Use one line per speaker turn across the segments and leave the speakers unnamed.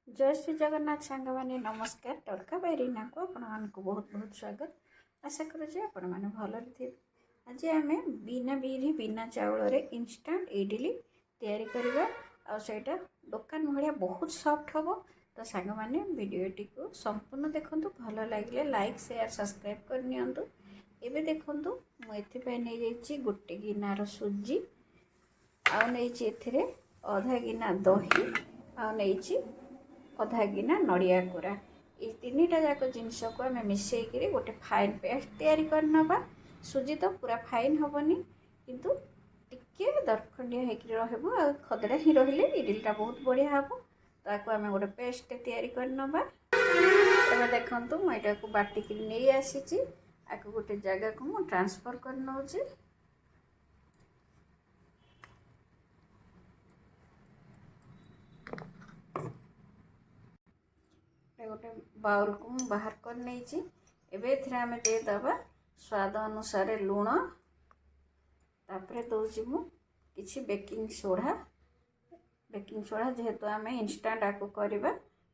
जय श्री जगन्नाथ सांग मैंने नमस्कार टरका बैरीना को आपको बहुत बहुत स्वागत आशा करुचे आपण मैंने भल थे। आज आम बिना बिरी बिना चाउल रे इंस्टांट इडली तैयारी करवा आईटा दुकान भाया बहुत सॉफ्ट हम। तो सांग मैंने वीडियोटी को संपूर्ण देखूँ भल लगे लाइक शेयर सब्सक्राइब करनी। एवं देखूँ मुझे गोटे गिनार सुजी आथे अधा गिना दही आनी अधा गिना नड़िया कोरा ये तीनटा जाक जिनस को आम मिसेक गोटे फाइन पेस्ट तैयारी करनबा। सुजी तो पूरा फाइन हेनी किंतु टिके दरखंडिया होकर खदड़ा ही रहिले इडलीटा बहुत बढ़िया हम। तो आम गोटे पेस्ट तैयारी करनबा। एवं देखु मुझा को बाटिक नहीं आसी आपको गोटे जगह को मुझे ट्रांसफर कर नौची। गोटे बाउल को मुझे बाहर कर नहीं एवं आम देदबा स्वाद अनुसार लुण तापर दूसरी मुझे बेकिंग सोडा जेहेतु आम इंस्टांट आपको करवा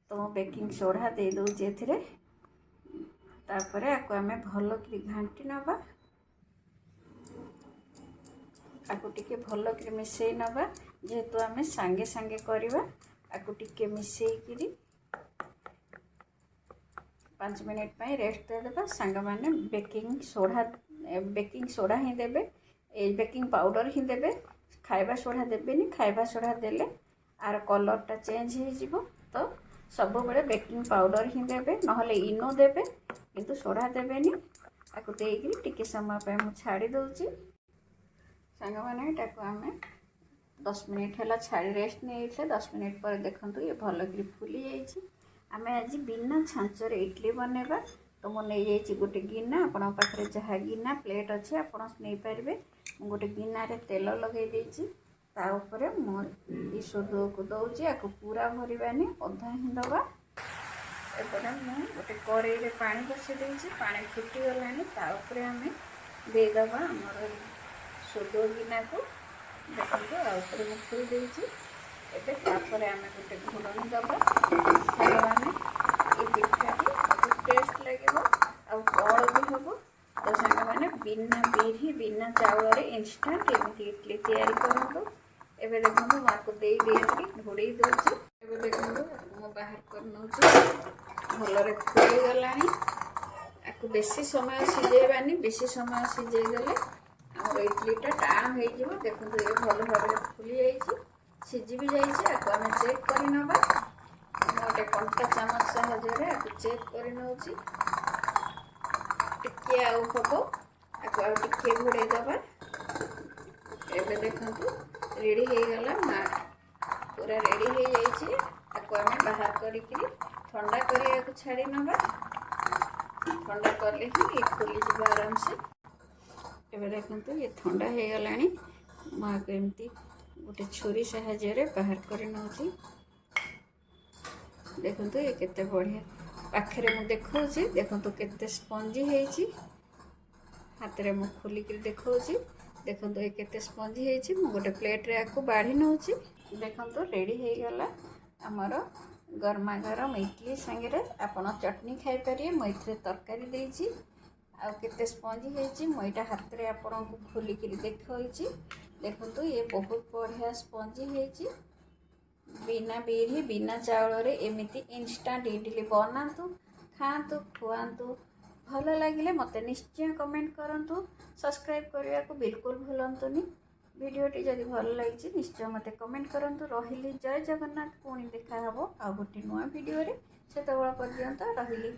तो बेकिंग सोडा दे दूचे तापर आपको आम भल कि घाटी नवा आपको टिके भल कि मिसई नवा जेहेतु आम सांगे सांगे करवा आपको टिके मिसईकरी 5 मिनट पर रेस्ट देदेबा। सांग मैंने बेकिंग सोडा ही देबे बेकिंग पाउडर ही देबे खाइबा सोडा देबेनी। खाइबा सोडा देले आर कलरटा चेंज हो तो सब बड़े बेकिंग पाउडर ही देबे नहले इनो देबे किंतु सोडा देबेनी। आपको देकर टिके समय पे मु छाड़ी दउची। सांग मैंने टाको आम 10 मिनट है छाड़ी रेस्ट नहीं 10 मिनट पर देखंतु ये भल कि फुली जाइए। आम आज बिना छांचर इडली बनवा तो मुझे गोटे गिना आपण पाखे जहाँ गिना प्लेट अच्छे आप नहीं पारे गोटे गिनारे तेल लगे तापर मुझे सोदो को दौची आपको पूरा भरवानी अधा ही दबा। एपटे मुझे गोटे कड़े में पानी बसई देती पानी फुटीगला आम देदबा आमर सोदो गिना को देखो आउे मुझे खोल देती एपर आम गोटे घोड़नी दबा मैंने ये पिठाटी टेस्ट लगे कल भी हम। तो सांग मैंने बिना बिरी बिना चाउल इंस्टांट एमती इडली तैयारी करूँ। एवं देखो मुझे दे घोड़े दूसरी एवं देखो मुझे बाहर कर नौची भलरे फुलीगला आपको बेसी समय सीझेबानी बेसी समय सीझेदेले आम इडलीटा टाण हो देखो ये भल भाव फुली जाइए सीझी भी जाइए। आपको आम चेक कर नवा गोटे कंटा चामच साहाय्य आपको चेक कर नौची टिके हम आपको टिके घोड़े दबा। एवं देखो रेडी हो गला पूरा रेडी हो जाइए। आपको आम बाहर करके ठंडा करने को छाड़ी नवा ठंडा कले ही खोली जा आराम से। एवं देखो ये ठंडा हो गला मुझे एमती गोटे छुरी साहाय्य बाहर कर नौची। देखो ये केते बढ़िया पाखे मु देखा देखो केते स्पंजी होती हाथ में मुझे खोलिक देखा देखो ये केते स्पंजी होती गोटे प्लेट रे आपको बाढ़ी नौची। देखो रेडी हो गला आमर गरमा गरम इडली सांगे आपड़ चटनी खाई पारे मुझे तरकारी देती आते स्पंजी होती मुझा हाथ में आपण को खोलिक देखी देखो ये बहुत बढ़िया स्पंजी होती बिना बिरी बिना चाउल एमती इंस्टांट इडली बनातु खातु खुआतु भल लगे मत निश्चय कमेंट करूँ सब्सक्राइब करने को बिल्कुल भूलतुनि। वीडियोटी जदि भल लगी निश्चय मत कमेंट करूँ। रही जय जगन्नाथ पुणी देखा आ गोटे नुआ वीडियो से पर्यंत रही।